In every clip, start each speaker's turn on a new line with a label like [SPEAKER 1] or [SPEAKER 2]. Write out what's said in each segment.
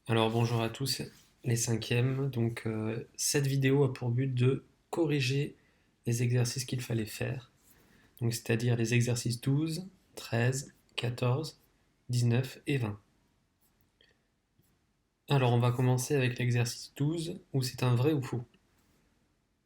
[SPEAKER 1] Alors bonjour à tous les cinquièmes. Cette vidéo a pour but de corriger les exercices qu'il fallait faire. Donc c'est-à-dire les exercices 12, 13, 14, 19 et 20. Alors on va commencer avec l'exercice 12 où c'est un vrai ou faux.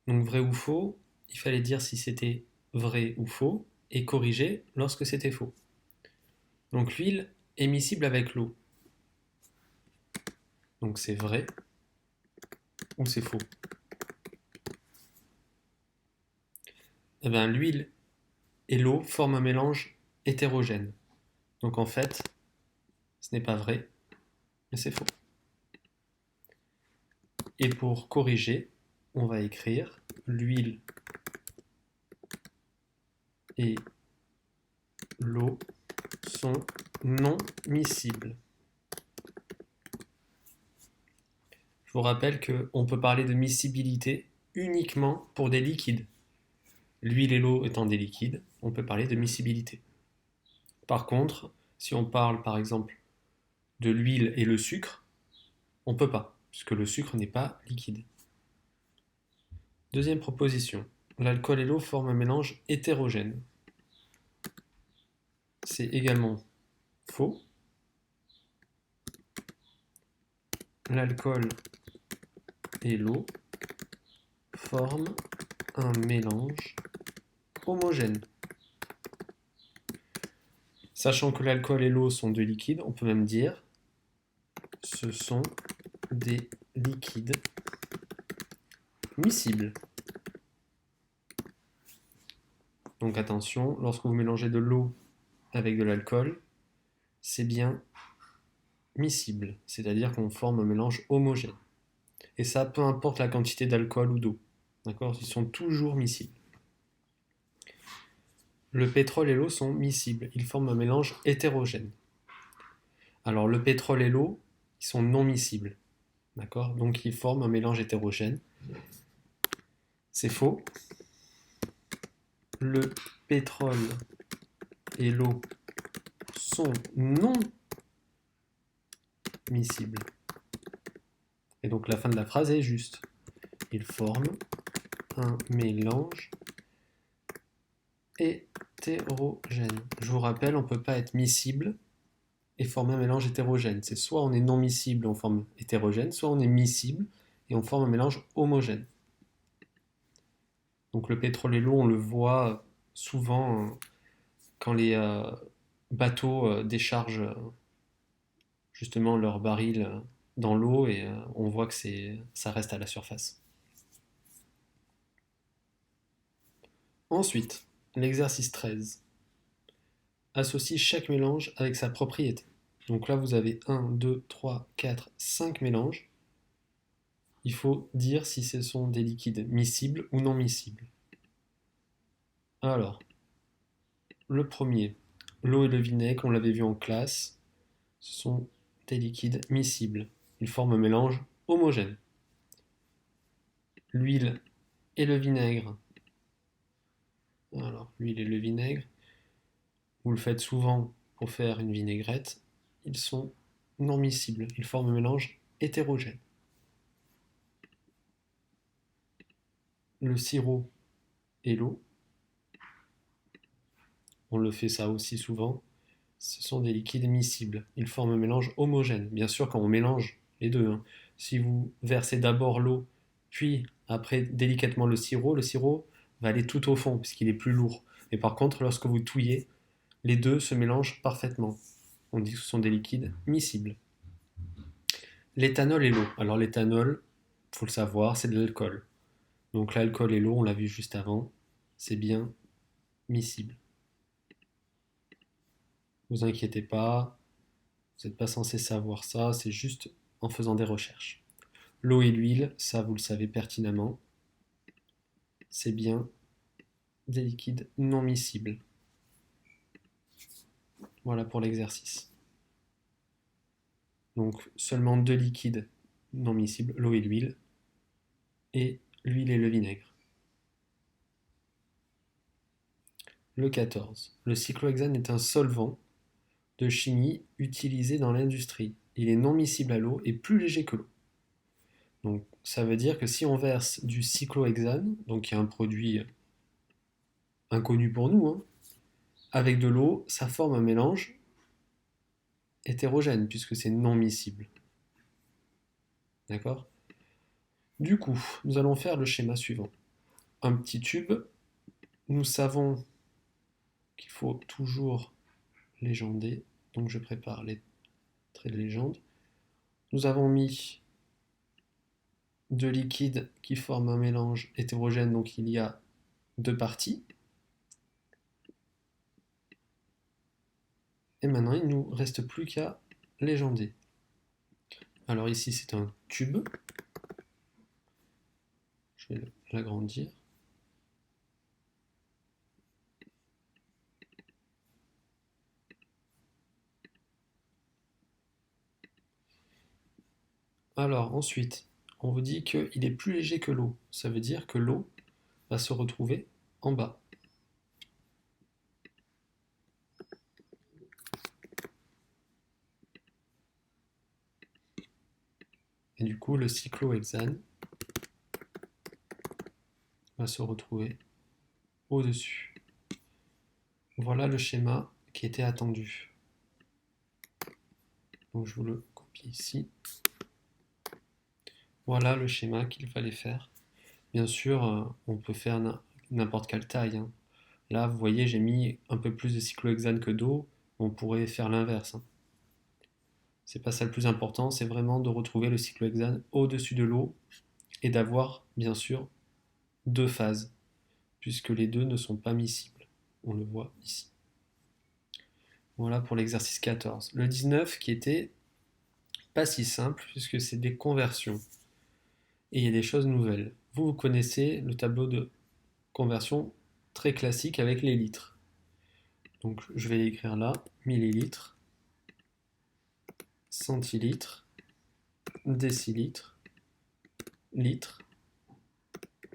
[SPEAKER 1] Donc vrai ou faux, il fallait dire si c'était vrai ou faux et corriger lorsque c'était faux. Donc l'huile est miscible avec l'eau. Donc c'est vrai ou c'est faux. Eh bien l'huile et l'eau forment un mélange hétérogène. Donc en fait, ce n'est pas vrai, mais c'est faux. Et pour corriger, on va écrire l'huile et l'eau sont non miscibles. Je vous rappelle qu'on peut parler de miscibilité uniquement pour des liquides. L'huile et l'eau étant des liquides, on peut parler de miscibilité. Par contre, si on parle par exemple de l'huile et le sucre, on ne peut pas, puisque le sucre n'est pas liquide. Deuxième proposition, l'alcool et l'eau forment un mélange hétérogène. C'est également faux. L'alcool et l'eau forment un mélange homogène. Sachant que l'alcool et l'eau sont deux liquides, on peut même dire ce sont des liquides miscibles. Donc attention, lorsque vous mélangez de l'eau avec de l'alcool, c'est bien miscible, c'est-à-dire qu'on forme un mélange homogène. Et ça, peu importe la quantité d'alcool ou d'eau. D'accord? Ils sont toujours miscibles. Le pétrole et l'eau sont miscibles, ils forment un mélange hétérogène. Alors le pétrole et l'eau, ils sont non miscibles. D'accord? Donc ils forment un mélange hétérogène. C'est faux. Le pétrole et l'eau sont non miscibles. Et donc la fin de la phrase est juste. Ils forment un mélange hétérogène. Je vous rappelle, on ne peut pas être miscible et former un mélange hétérogène. C'est soit on est non miscible et on forme hétérogène, soit on est miscible et on forme un mélange homogène. Donc le pétrole et l'eau, on le voit souvent quand les bateaux déchargent justement leurs barils dans l'eau et on voit que ça reste à la surface. Ensuite, l'exercice 13. Associe chaque mélange avec sa propriété. Donc là, vous avez 1, 2, 3, 4, 5 mélanges. Il faut dire si ce sont des liquides miscibles ou non miscibles. Alors, le premier, l'eau et le vinaigre, on l'avait vu en classe, ce sont des liquides miscibles. Ils forment un mélange homogène. L'huile et le vinaigre. Alors, l'huile et le vinaigre, vous le faites souvent pour faire une vinaigrette, ils sont non miscibles. Ils forment un mélange hétérogène. Le sirop et l'eau, on le fait ça aussi souvent, ce sont des liquides miscibles. Ils forment un mélange homogène. Bien sûr, quand on mélange les deux, hein. Si vous versez d'abord l'eau, puis après délicatement le sirop va aller tout au fond, puisqu'il est plus lourd. Mais par contre, lorsque vous touillez, les deux se mélangent parfaitement. On dit que ce sont des liquides miscibles. L'éthanol et l'eau. Alors l'éthanol, il faut le savoir, c'est de l'alcool. Donc l'alcool et l'eau, on l'a vu juste avant, c'est bien miscible. Ne vous inquiétez pas, vous n'êtes pas censé savoir ça, c'est juste en faisant des recherches. L'eau et l'huile, ça vous le savez pertinemment, c'est bien des liquides non miscibles. Voilà pour l'exercice. Donc seulement deux liquides non miscibles, l'eau et l'huile le vinaigre. Le 14. Le cyclohexane est un solvant de chimie utilisé dans l'industrie. il est non miscible à l'eau et plus léger que l'eau. Donc ça veut dire que si on verse du cyclohexane, donc qui est un produit inconnu pour nous, hein, avec de l'eau, ça forme un mélange hétérogène puisque c'est non miscible. D'accord? Du coup, nous allons faire le schéma suivant. Un petit tube, nous savons qu'il faut toujours légender, donc je prépare les traits de légende. Nous avons mis de liquide qui forme un mélange hétérogène, donc il y a deux parties. Et maintenant, il ne nous reste plus qu'à légender. Alors ici, c'est un tube. Je vais l'agrandir. Alors ensuite, on vous dit qu'il est plus léger que l'eau. Ça veut dire que l'eau va se retrouver en bas. Et du coup, le cyclohexane va se retrouver au-dessus. Voilà le schéma qui était attendu. Donc je vous le copie ici. Voilà le schéma qu'il fallait faire. Bien sûr, on peut faire n'importe quelle taille, hein. Là, vous voyez, j'ai mis un peu plus de cyclohexane que d'eau. On pourrait faire l'inverse, hein. C'est pas ça le plus important, c'est vraiment de retrouver le cyclohexane au-dessus de l'eau et d'avoir, bien sûr, deux phases, puisque les deux ne sont pas miscibles. On le voit ici. Voilà pour l'exercice 14. Le 19 qui était pas si simple, puisque c'est des conversions. Et il y a des choses nouvelles. Vous connaissez le tableau de conversion très classique avec les litres. Donc je vais l'écrire là, millilitres, centilitres, décilitres, litres,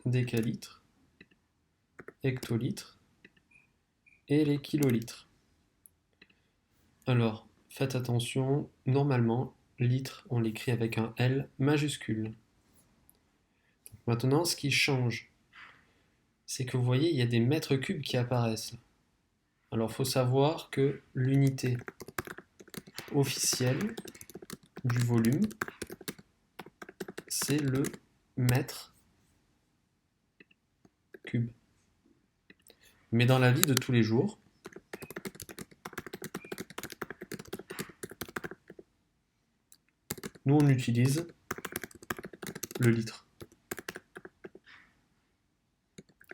[SPEAKER 1] décalitres, hectolitres et les kilolitres. Alors, faites attention, normalement, litre, on l'écrit avec un L majuscule. Maintenant, ce qui change, c'est que vous voyez, il y a des mètres cubes qui apparaissent. Alors, il faut savoir que l'unité officielle du volume, c'est le mètre cube. Mais dans la vie de tous les jours, nous on utilise le litre,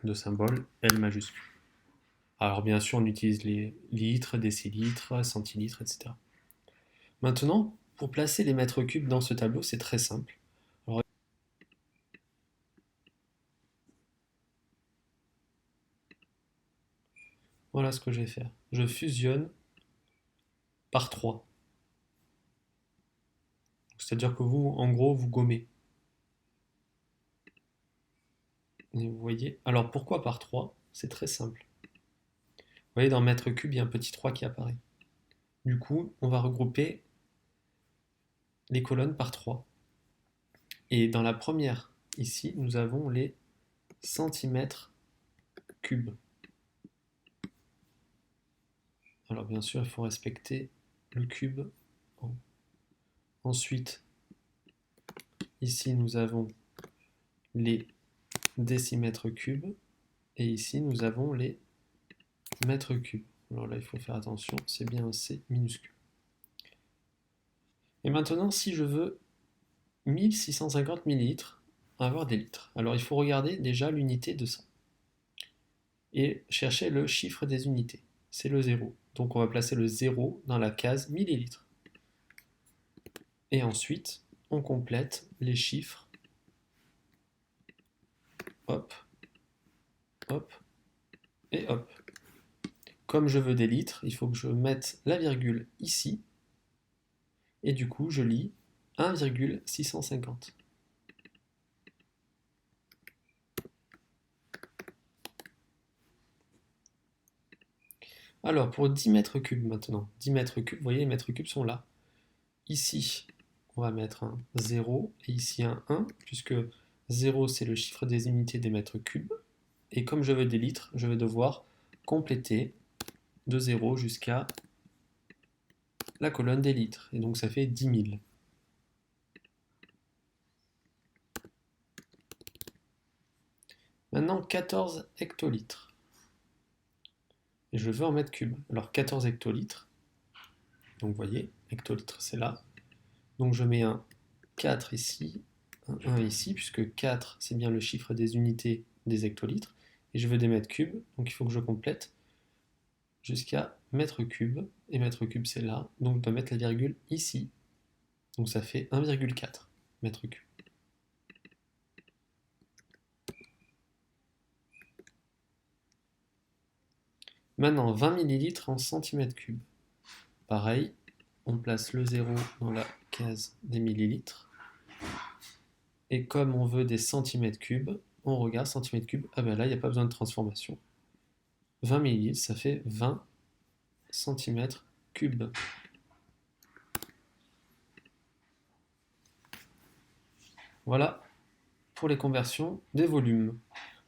[SPEAKER 1] de symbole L majuscule. Alors bien sûr, on utilise les litres, décilitres, centilitres, etc. Maintenant, pour placer les mètres cubes dans ce tableau, c'est très simple. Alors, voilà ce que je vais faire. Je fusionne par 3. C'est-à-dire que vous, en gros, vous gommez. Et vous voyez. Alors pourquoi par 3? C'est très simple. Vous voyez, dans mètre cube, il y a un petit 3 qui apparaît. Du coup, on va regrouper les colonnes par 3. Et dans la première, ici, nous avons les centimètres cubes. Alors bien sûr, il faut respecter le cube. Ensuite, ici, nous avons les décimètres cubes. Et ici, nous avons les mètres cubes. Alors là, il faut faire attention, c'est bien un C minuscule. Et maintenant, si je veux 1650 millilitres, avoir des litres. Alors il faut regarder déjà l'unité de ça. Et chercher le chiffre des unités. C'est le 0. Donc on va placer le 0 dans la case millilitres. Et ensuite, on complète les chiffres. Hop, hop, et hop. Comme je veux des litres, il faut que je mette la virgule ici. Et du coup, je lis 1,650. Alors, pour 10 mètres cubes maintenant. 10 mètres cubes, vous voyez, les mètres cubes sont là. ici, on va mettre un 0 et ici un 1, puisque 0 c'est le chiffre des unités des mètres cubes. Et comme je veux des litres, je vais devoir compléter de 0 jusqu'à la colonne des litres. Et donc ça fait 10 000. Maintenant 14 hectolitres. Et je veux en mètres cubes. Alors 14 hectolitres. Donc vous voyez, hectolitres c'est là. Donc je mets un 4 ici, un 1 ici, puisque 4 c'est bien le chiffre des unités des hectolitres. Et je veux des mètres cubes, donc il faut que je complète jusqu'à mètre cube. Et mètre cube c'est là, donc je dois mettre la virgule ici. Donc ça fait 1,4 mètre cube. Maintenant 20 millilitres en centimètres cubes. Pareil, on place le 0 dans la case des millilitres. Et comme on veut des centimètres cubes, on regarde centimètres cubes. Ah ben là, il n'y a pas besoin de transformation. 20 millilitres, ça fait 20 centimètres cubes. Voilà pour les conversions des volumes.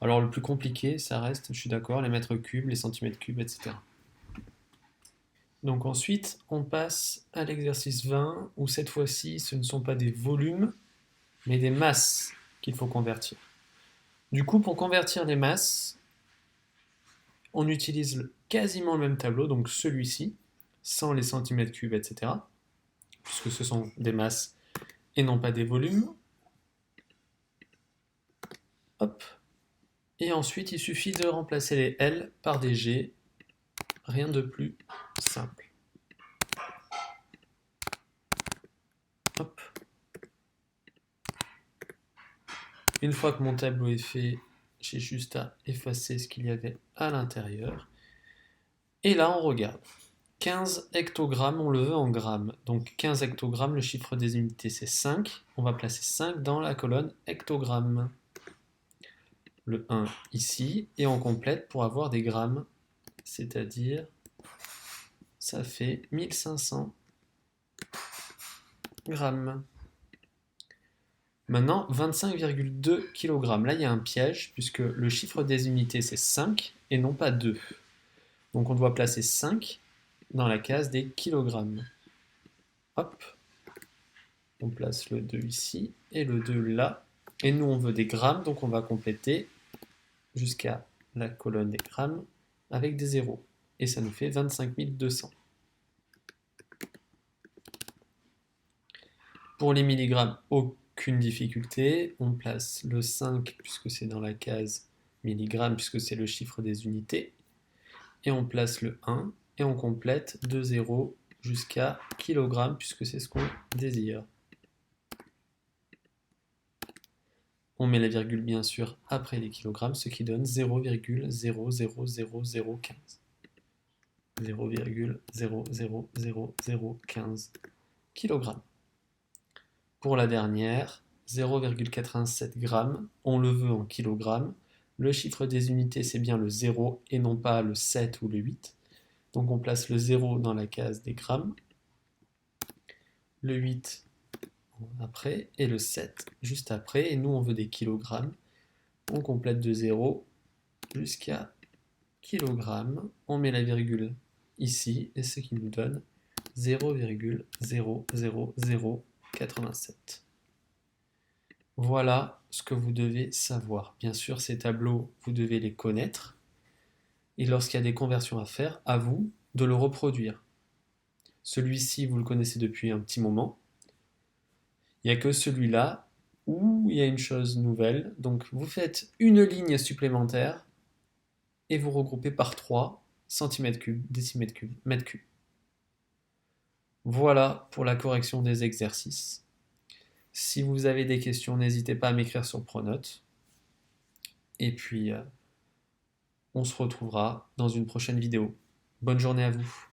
[SPEAKER 1] Alors le plus compliqué, ça reste, je suis d'accord, les mètres cubes, les centimètres cubes, etc. Donc ensuite, on passe à l'exercice 20, où cette fois-ci, ce ne sont pas des volumes, mais des masses qu'il faut convertir. Du coup, pour convertir les masses, on utilise quasiment le même tableau, donc celui-ci, sans les centimètres cubes, etc., puisque ce sont des masses et non pas des volumes. Hop. Et ensuite, il suffit de remplacer les L par des G, rien de plus simple. Hop. Une fois que mon tableau est fait, j'ai juste à effacer ce qu'il y avait à l'intérieur. Et là, on regarde. 15 hectogrammes, on le veut en grammes. Donc 15 hectogrammes, le chiffre des unités c'est 5. On va placer 5 dans la colonne hectogrammes. Le 1 ici, et on complète pour avoir des grammes. C'est-à-dire, ça fait 1500 grammes. Maintenant, 25,2 kg. Là, il y a un piège, puisque le chiffre des unités, c'est 5 et non pas 2. Donc, on doit placer 5 dans la case des kilogrammes. Hop. On place le 2 ici et le 2 là. Et nous, on veut des grammes, donc on va compléter jusqu'à la colonne des grammes avec des zéros. Et ça nous fait 25 200. Pour les milligrammes, aucune difficulté. On place le 5 puisque c'est dans la case milligrammes, puisque c'est le chiffre des unités. Et on place le 1 et on complète de 0 jusqu'à kilogramme puisque c'est ce qu'on désire. On met la virgule bien sûr après les kilogrammes, ce qui donne 0,000015. 0,00015 kg. Pour la dernière, 0,87 g, on le veut en kilogrammes. Le chiffre des unités, c'est bien le 0 et non pas le 7 ou le 8. Donc on place le 0 dans la case des grammes, le 8 après et le 7 juste après. Et nous, on veut des kilogrammes. On complète de 0 jusqu'à kilogrammes. On met la virgule ici et ce qui nous donne 0,00087. Voilà ce que vous devez savoir. Bien sûr, ces tableaux, vous devez les connaître. Et lorsqu'il y a des conversions à faire, à vous de le reproduire. Celui-ci, vous le connaissez depuis un petit moment. Il n'y a que celui-là où il y a une chose nouvelle. Donc, vous faites une ligne supplémentaire et vous regroupez par 3 cm3, décimètres cubes, mètres cubes. Voilà pour la correction des exercices. Si vous avez des questions, n'hésitez pas à m'écrire sur Pronote. Et puis, on se retrouvera dans une prochaine vidéo. Bonne journée à vous.